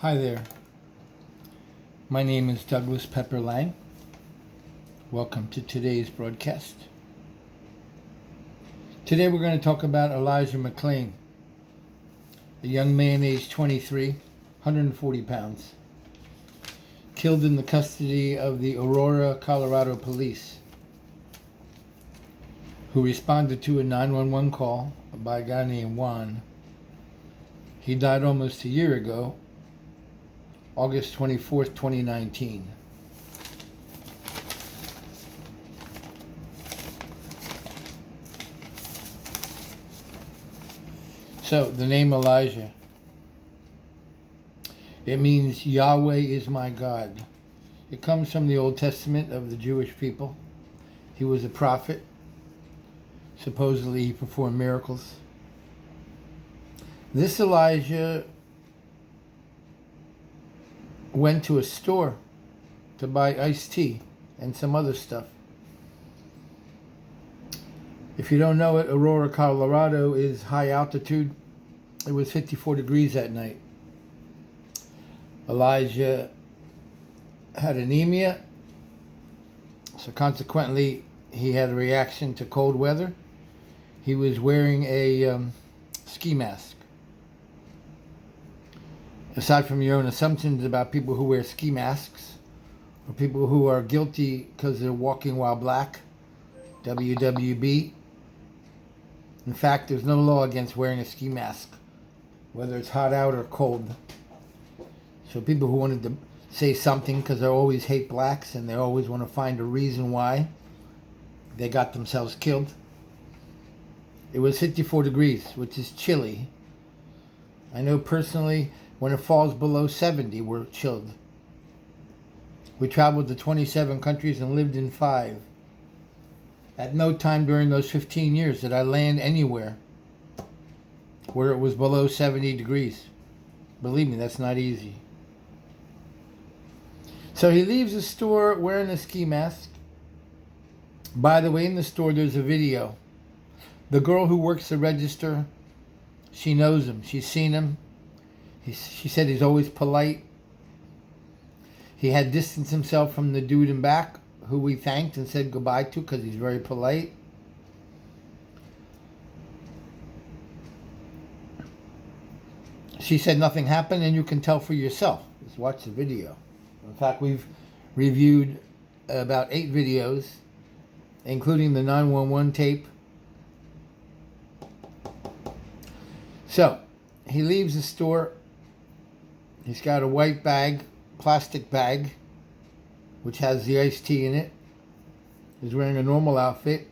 Hi there. My name is Douglas Pepper Lang. Welcome to today's broadcast. Today we're going to talk about Elijah McLean, a young man aged 23, 140 pounds, killed in the custody of the Aurora, Colorado police, who responded to a 911 call by a guy named Juan. He died almost a year ago, August 24th, 2019. So, the name Elijah, it means Yahweh is my God. It comes from the Old Testament of the Jewish people. He was a prophet. Supposedly he performed miracles. This Elijah went to a store to buy iced tea and some other stuff. If you don't know it, Aurora, Colorado is high altitude. It was 54 degrees that night. Elijah had anemia, so consequently he had a reaction to cold weather. He was wearing a ski mask. Aside from your own assumptions about people who wear ski masks, or people who are guilty because they're walking while black, WWB. In fact, there's no law against wearing a ski mask, whether it's hot out or cold. So people who wanted to say something because they always hate blacks and they always want to find a reason why they got themselves killed. It was 54 degrees, which is chilly. I know personally, when it falls below 70, we're chilled. We traveled to 27 countries and lived in 5. At no time during those 15 years did I land anywhere where it was below 70 degrees. Believe me, that's not easy. So he leaves the store wearing a ski mask. By the way, in the store there's a video. The girl who works the register, she knows him. She's seen him. She said he's always polite. He had distanced himself from the dude in back, who we thanked and said goodbye to because he's very polite. She said nothing happened, and you can tell for yourself. Just watch the video. In fact, we've reviewed about 8 videos, including the 911 tape. So, he leaves the store. He's got a white bag, plastic bag, which has the iced tea in it. He's wearing a normal outfit.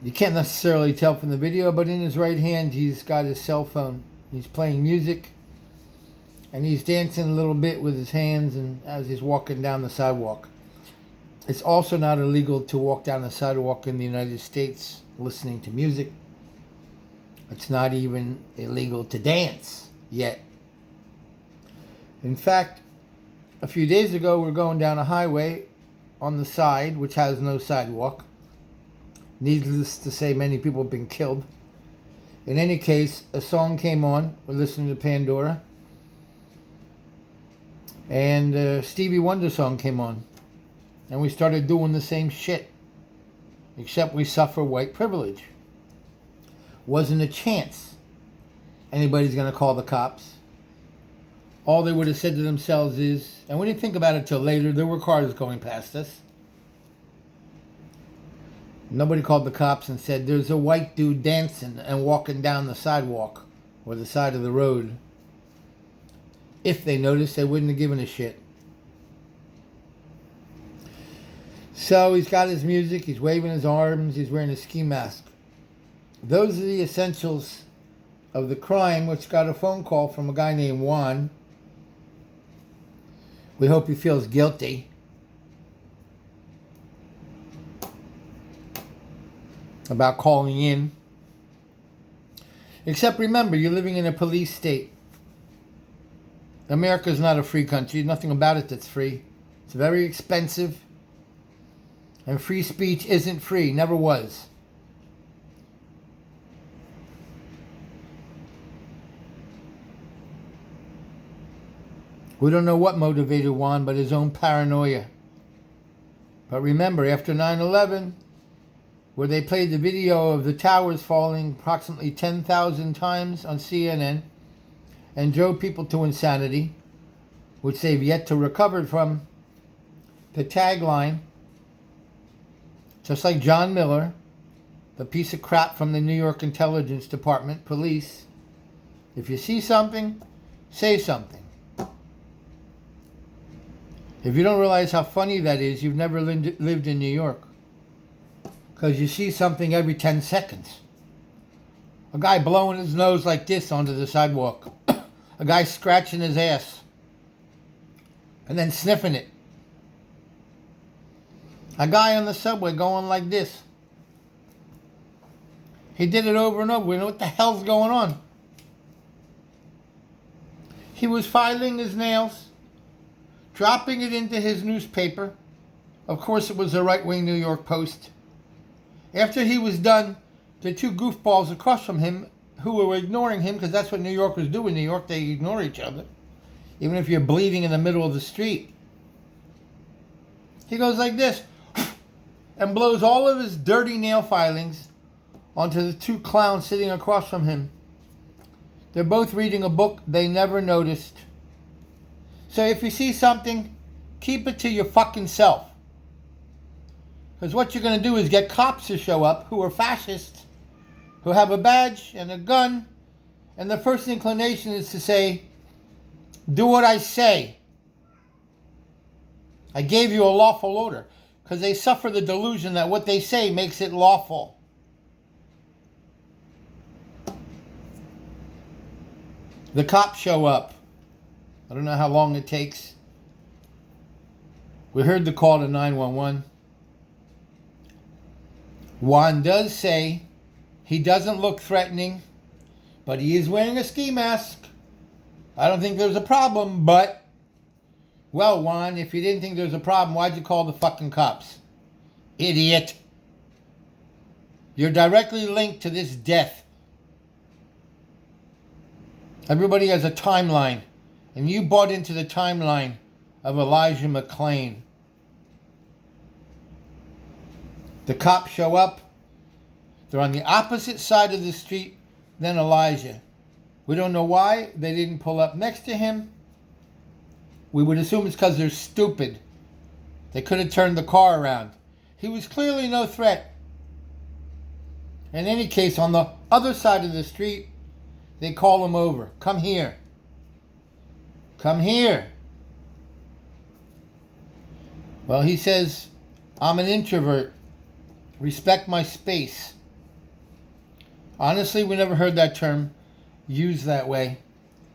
You can't necessarily tell from the video, but in his right hand he's got his cell phone. He's playing music, and he's dancing a little bit with his hands and as he's walking down the sidewalk. It's also not illegal to walk down the sidewalk in the United States listening to music. It's not even illegal to dance yet. In fact, a few days ago, we were going down a highway on the side, which has no sidewalk. Needless to say, many people have been killed. In any case, a song came on. We're listening to Pandora. And a Stevie Wonder song came on. And we started doing the same shit. Except we suffer white privilege. Wasn't a chance anybody's going to call the cops. All they would have said to themselves is, and we didn't think about it till later, there were cars going past us. Nobody called the cops and said, there's a white dude dancing and walking down the sidewalk or the side of the road. If they noticed, they wouldn't have given a shit. So he's got his music, he's waving his arms, he's wearing a ski mask. Those are the essentials of the crime, which got a phone call from a guy named Juan. We hope he feels guilty. About calling in. Except remember, you're living in a police state. America's not a free country. Nothing about it that's free. It's very expensive. And free speech isn't free. Never was. We don't know what motivated Juan but his own paranoia. But remember, after 9/11, where they played the video of the towers falling approximately 10,000 times on CNN and drove people to insanity, which they've yet to recover from, the tagline, just like John Miller, the piece of crap from the New York Intelligence Department, police, if you see something, say something. If you don't realize how funny that is, you've never lived in New York. Because you see something every 10 seconds. A guy blowing his nose like this onto the sidewalk. A guy scratching his ass. And then sniffing it. A guy on the subway going like this. He did it over and over. We know what the hell's going on. He was filing his nails, dropping it into his newspaper. Of course, it was a right-wing New York Post. After he was done, the two goofballs across from him, who were ignoring him, because that's what New Yorkers do in New York, they ignore each other, even if you're bleeding in the middle of the street. He goes like this, and blows all of his dirty nail filings onto the two clowns sitting across from him. They're both reading a book they never noticed. So if you see something, keep it to your fucking self. Because what you're going to do is get cops to show up who are fascists, who have a badge and a gun, and the first inclination is to say, do what I say. I gave you a lawful order. Because they suffer the delusion that what they say makes it lawful. The cops show up. I don't know how long it takes. We heard the call to 911. Juan does say he doesn't look threatening, but he is wearing a ski mask. I don't think there's a problem, but, well, Juan, if you didn't think there was a problem, why'd you call the fucking cops? Idiot. You're directly linked to this death. Everybody has a timeline, and you bought into the timeline of Elijah McLean. The cops show up. They're on the opposite side of the street than Elijah. We don't know why they didn't pull up next to him. We would assume it's because they're stupid. They could have turned the car around. He was clearly no threat. In any case, on the other side of the street, they call him over. Come here. Come here. Well, he says, I'm an introvert. Respect my space. Honestly, we never heard that term used that way.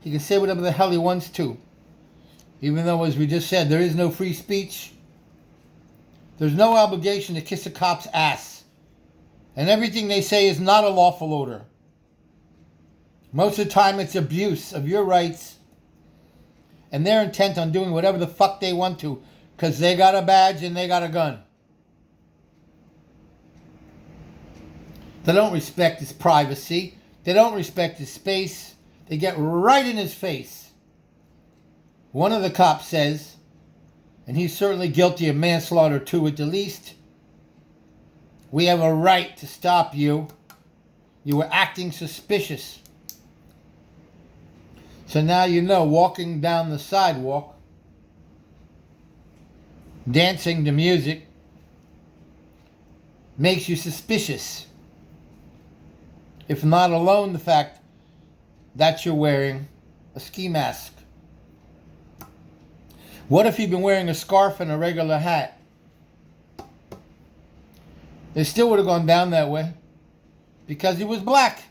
He can say whatever the hell he wants to. Even though, as we just said, there is no free speech. There's no obligation to kiss a cop's ass. And everything they say is not a lawful order. Most of the time it's abuse of your rights. And they're intent on doing whatever the fuck they want to. Because they got a badge and they got a gun. They don't respect his privacy. They don't respect his space. They get right in his face. One of the cops says, and he's certainly guilty of manslaughter too at the least, we have a right to stop you. You were acting suspicious. So now you know, walking down the sidewalk, dancing to music, makes you suspicious. If not alone the fact that you're wearing a ski mask. What if you've been wearing a scarf and a regular hat? They still would have gone down that way because he was black.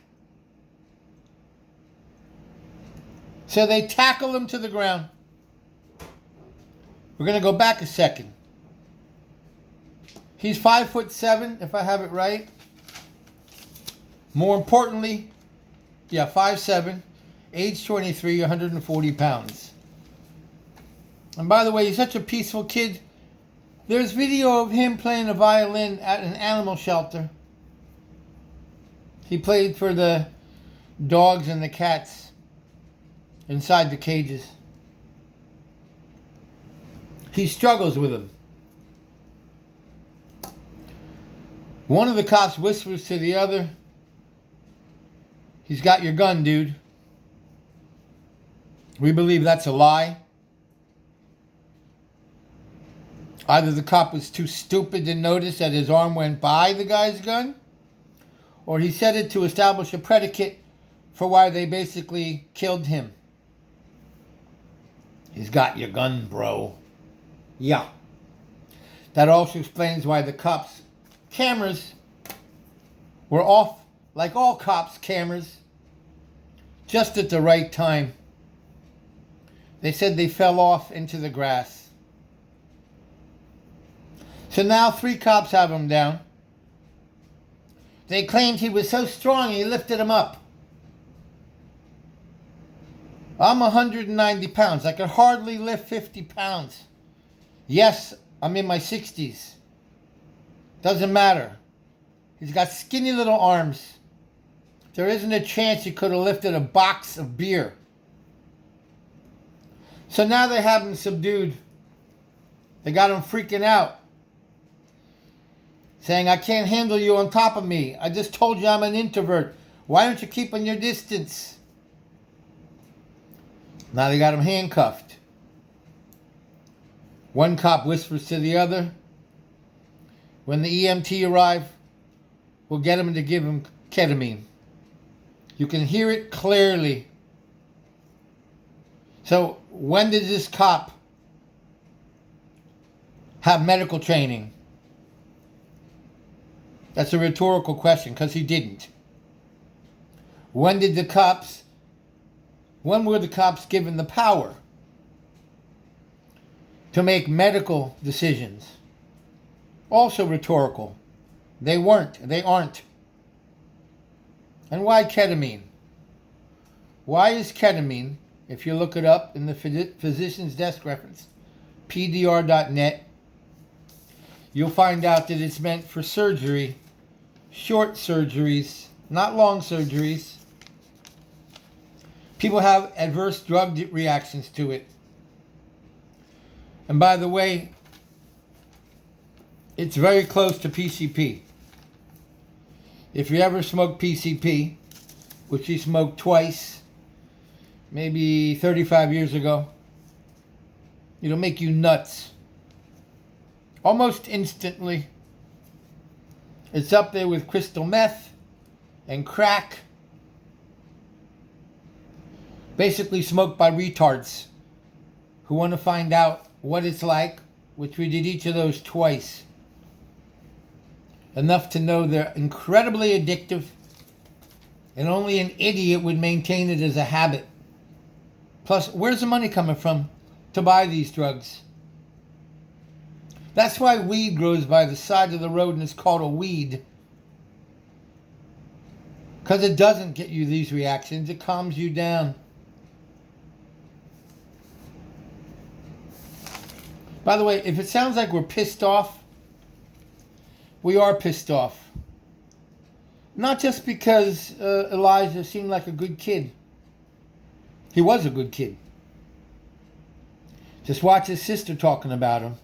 So they tackle him to the ground. We're going to go back a second. He's 5'7", if I have it right. More importantly, 5'7", age 23, 140 pounds. And by the way, he's such a peaceful kid. There's video of him playing a violin at an animal shelter. He played for the dogs and the cats inside the cages. He struggles with him. One of the cops whispers to the other, "He's got your gun, dude." We believe that's a lie. Either the cop was too stupid to notice that his arm went by the guy's gun, or he said it to establish a predicate for why they basically killed him. "He's got your gun, bro." Yeah. That also explains why the cops' cameras were off, like all cops' cameras, just at the right time. They said they fell off into the grass. So now 3 cops have him down. They claimed he was so strong he lifted him up. I'm 190 pounds. I could hardly lift 50 pounds. Yes, I'm in my 60s. Doesn't matter. He's got skinny little arms. There isn't a chance he could have lifted a box of beer. So now they have him subdued. They got him freaking out, saying, "I can't handle you on top of me. I just told you I'm an introvert. Why don't you keep on your distance?" Now they got him handcuffed. One cop whispers to the other, "When the EMT arrive, we'll get him to give him ketamine." You can hear it clearly. So when did this cop have medical training? That's a rhetorical question, because he didn't. When were the cops given the power to make medical decisions? Also rhetorical. They weren't. They aren't. And why ketamine? Why is ketamine, if you look it up in the Physician's Desk Reference, pdr.net, you'll find out that it's meant for surgery, short surgeries, not long surgeries. People have adverse drug reactions to it. And by the way, it's very close to PCP. If you ever smoke PCP, which you smoked twice, maybe 35 years ago, it'll make you nuts. Almost instantly. It's up there with crystal meth and crack. Basically smoked by retards who want to find out what it's like, which we did each of those twice. Enough to know they're incredibly addictive, and only an idiot would maintain it as a habit. Plus, where's the money coming from to buy these drugs? That's why weed grows by the side of the road and is called a weed. Because it doesn't get you these reactions. It calms you down. By the way, if it sounds like we're pissed off, we are pissed off. Not just because Elijah seemed like a good kid. He was a good kid. Just watch his sister talking about him.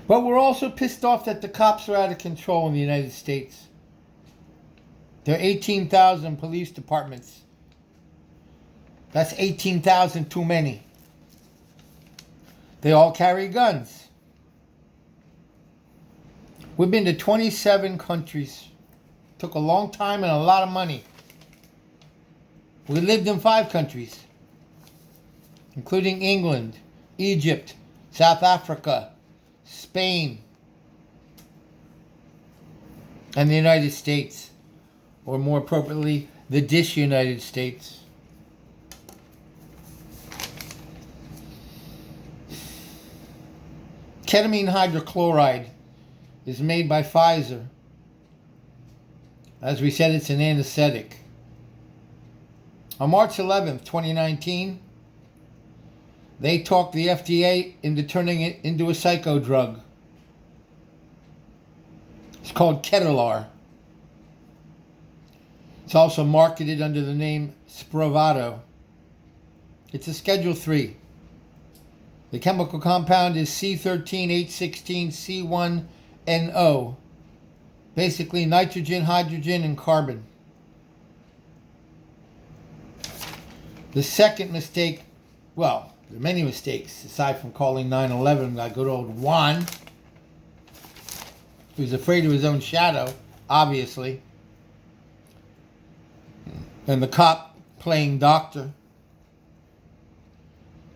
But we're also pissed off that the cops are out of control in the United States. There are 18,000 police departments. That's 18,000 too many. They all carry guns. We've been to 27 countries. Took a long time and a lot of money. We lived in 5 countries, including England, Egypt, South Africa, Spain, and the United States, or more appropriately, the United States. Ketamine hydrochloride is made by Pfizer. As we said, it's an anesthetic. On March 11th, 2019, they talked the FDA into turning it into a psycho drug. It's called Ketalar. It's also marketed under the name Spravato. It's a Schedule 3. The chemical compound is C13H16C1NO. Basically nitrogen, hydrogen, and carbon. The second mistake, well, there are many mistakes, aside from calling 9/11 that good old Juan. He was afraid of his own shadow, obviously. And the cop playing doctor.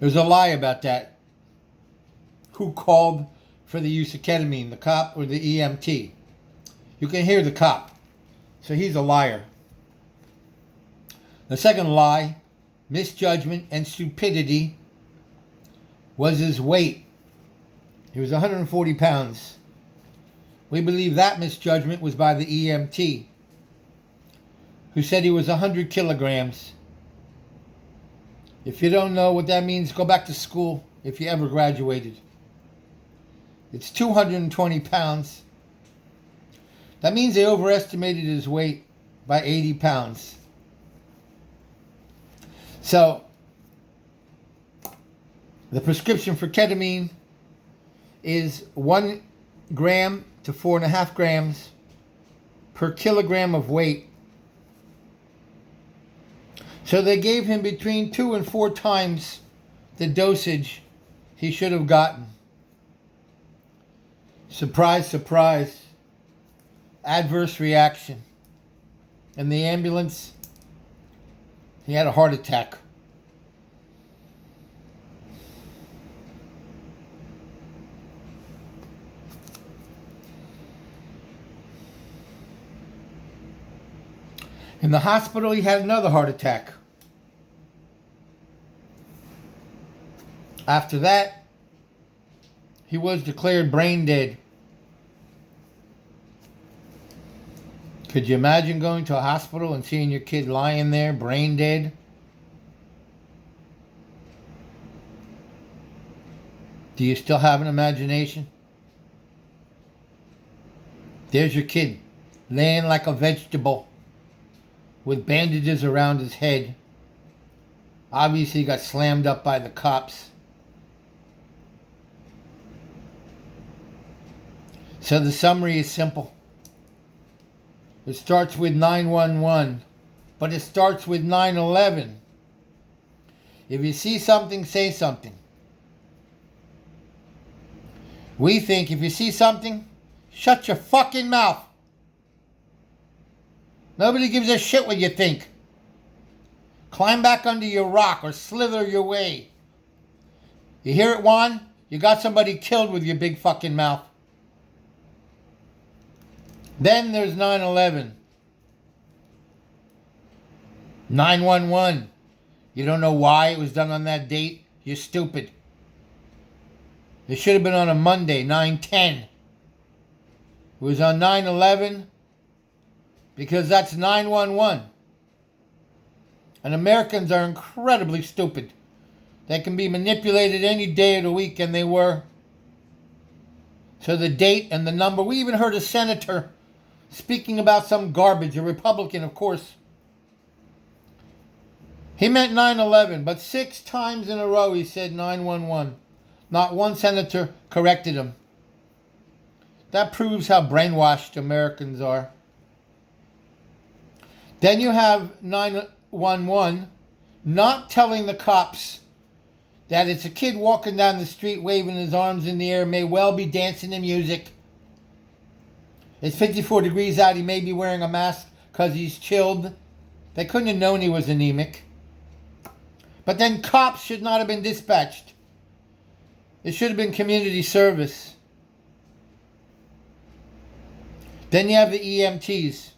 There's a lie about that. Who called for the use of ketamine, the cop or the EMT? You can hear the cop. So he's a liar. The second lie, misjudgment and stupidity, was his weight. He was 140 pounds. We believe that misjudgment was by the EMT, who said he was 100 kilograms. If you don't know what that means, go back to school if you ever graduated. It's 220 pounds. That means they overestimated his weight by 80 pounds. So, the prescription for ketamine is 1 gram to 4.5 grams per kilogram of weight. So they gave him between 2 and 4 times the dosage he should have gotten. Surprise, surprise. Adverse reaction. In the ambulance, he had a heart attack. In the hospital, he had another heart attack. After that, he was declared brain dead. Could you imagine going to a hospital and seeing your kid lying there, brain dead? Do you still have an imagination? There's your kid, laying like a vegetable, with bandages around his head. Obviously, he got slammed up by the cops. So the summary is simple. It starts with 911, but it starts with 9/11. If you see something, say something. We think if you see something, shut your fucking mouth. Nobody gives a shit what you think. Climb back under your rock or slither your way. You hear it, Juan? You got somebody killed with your big fucking mouth. Then there's 9/11. 911. You don't know why it was done on that date? You're stupid. It should have been on a Monday, 9/10. It was on 9/11 because that's 911. And Americans are incredibly stupid. They can be manipulated any day of the week, and they were. So the date and the number. We even heard a senator speaking about some garbage, a Republican, of course. He meant 9/11, but 6 times in a row he said 911. Not one senator corrected him. That proves how brainwashed Americans are. Then you have 911 not telling the cops that it's a kid walking down the street waving his arms in the air, may well be dancing to music. It's 54 degrees out. He may be wearing a mask because he's chilled. They couldn't have known he was anemic. But then cops should not have been dispatched. It should have been community service. Then you have the EMTs.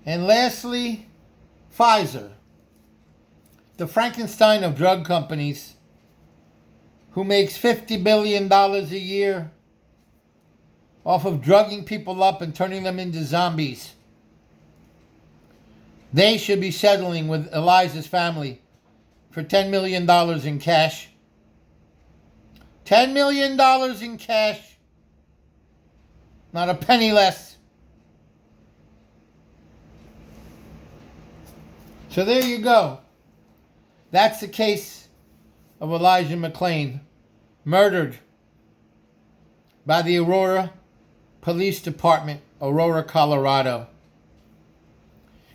And lastly, Pfizer. The Frankenstein of drug companies, who makes $50 billion a year off of drugging people up and turning them into zombies. They should be settling with Elijah's family for $10 million in cash. $10 million in cash. Not a penny less. So there you go. That's the case of Elijah McLean, murdered by the Aurora Police Department, Aurora, Colorado.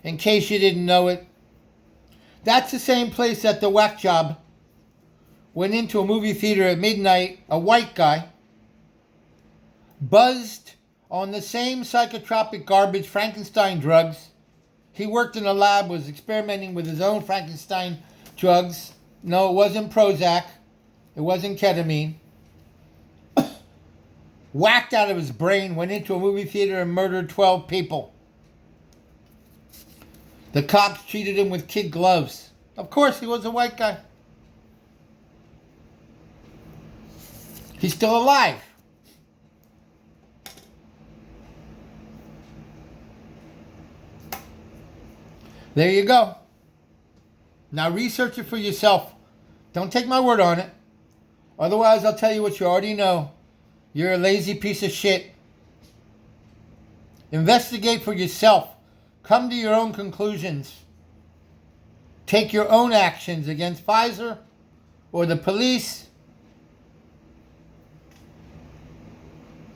In case you didn't know it, that's the same place that the whack job went into a movie theater at midnight, a white guy, buzzed on the same psychotropic garbage, Frankenstein drugs. He worked in a lab, was experimenting with his own Frankenstein drugs. No, it wasn't Prozac. It wasn't ketamine. Whacked out of his brain, went into a movie theater and murdered 12 people. The cops treated him with kid gloves. Of course, he was a white guy. He's still alive. There you go. Now research it for yourself. Don't take my word on it. Otherwise, I'll tell you what you already know. You're a lazy piece of shit. Investigate for yourself. Come to your own conclusions. Take your own actions against Pfizer or the police.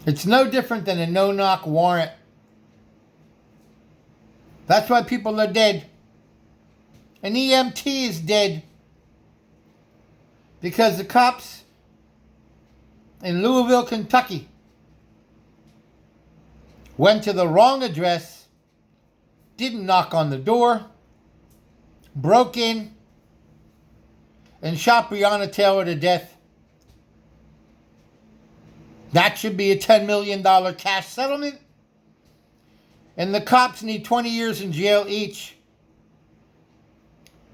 It's no different than a no-knock warrant. That's why people are dead. An EMT is dead because the cops in Louisville, Kentucky went to the wrong address, didn't knock on the door, broke in, and shot Breonna Taylor to death. That should be a $10 million cash settlement. And the cops need 20 years in jail each.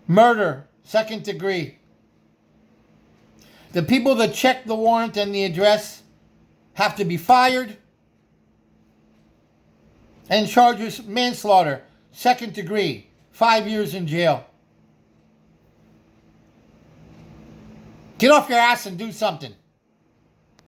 Murder, second degree. The people that checked the warrant and the address have to be fired. And charges manslaughter, second degree, 5 years in jail. Get off your ass and do something.